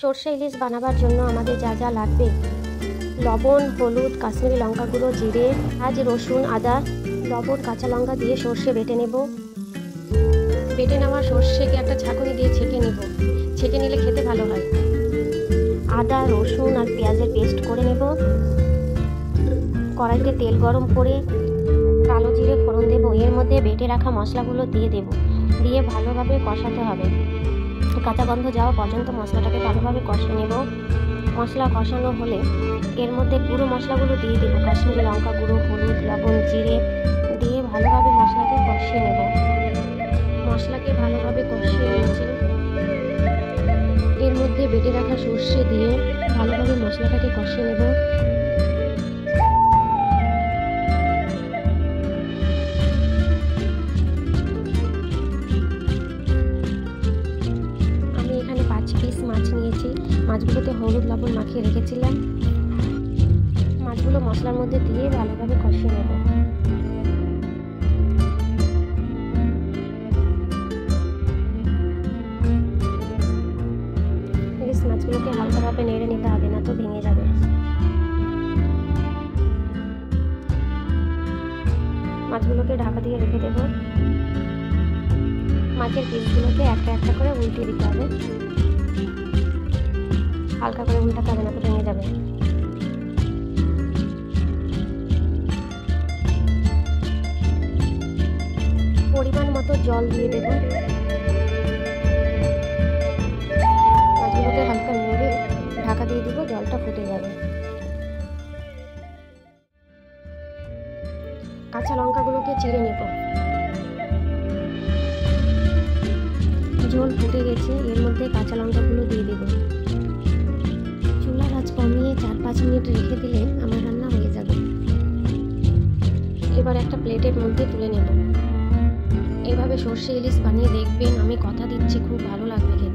সর্ষে ইলিশ বানাবার জন্য আমাদের যা যা লাগবে: লবণ, হলুদ, কাশ্মীরি লঙ্কা গুঁড়ো, জিরে, আজ রসুন, আদা, লবণ, কাঁচা লঙ্কা দিয়ে সর্ষে বেটে নেব। বেটে নেওয়া সর্ষেকে একটা ছাঁকুনি দিয়ে ছেঁকে নেব। ছেঁকে নিলে খেতে ভালো হয়। আদা, রসুন আর পেঁয়াজের পেস্ট করে নেব। কড়াইতে তেল গরম করে কালো জিরে ফোড়ন দেব। এর মধ্যে বেটে রাখা মশলাগুলো দিয়ে দেব। দিয়ে ভালোভাবে কষাতে হবে। কাঁচা গন্ধ যাওয়া পর্যন্ত মশলাটাকে ভালোভাবে কষিয়ে নেব। মশলা কষানো হলে এর মধ্যে গুঁড়ো মশলাগুলো দিয়ে দেবো। কাশ্মীরি লঙ্কা গুঁড়ো, হলুদ, লবণ, জিরে দিয়ে ভালোভাবে মশলাকে কষিয়ে নেব। মশলাকে ভালোভাবে কষিয়ে নিয়েছি। এর মধ্যে বেটে রাখা সর্ষে দিয়ে ভালোভাবে মশলাটাকে কষিয়ে নেব। আমি এখানে 5 পিস মাছ নিয়েছি। মাছগুলোতে হলুদ লবণ মাখিয়ে রেখেছিলাম। মাছগুলো মশলার মধ্যে দিয়ে ভালোভাবে কষিয়ে নেব। ইলিশ মাছগুলোকে হালকাভাবে নেড়ে নিতে হবে, না তো ভেঙে যাবে। মাছগুলোকে ঢাকা দিয়ে রেখে দেব। মাছের পিসগুলোকে একটা একটা করে উল্টে দিতে হবে। হালকা করে উল্টাতে হবে, না তো ভেঙে যাবে। পরিমাণ মতো জল দিয়ে দেব। মাছগুলোকে হালকা নেড়ে ঢাকা দিয়ে দিব। জলটা ফুটে যাবে। কাঁচা লঙ্কাগুলোকে চিড়ে নেব। ঝোল ফুটে গেছে। এর মধ্যে কাঁচা লঙ্কাগুলো দিয়ে দেব। চুলার আঁচ কমিয়ে 4-5 মিনিট রেখে দিলে আমার রান্না হয়ে যাবে। এবার একটা প্লেটের মধ্যে তুলে নেব। এভাবে সর্ষে ইলিশ বানিয়ে দেখবেন, আমি কথা দিচ্ছি খুব ভালো লাগবে।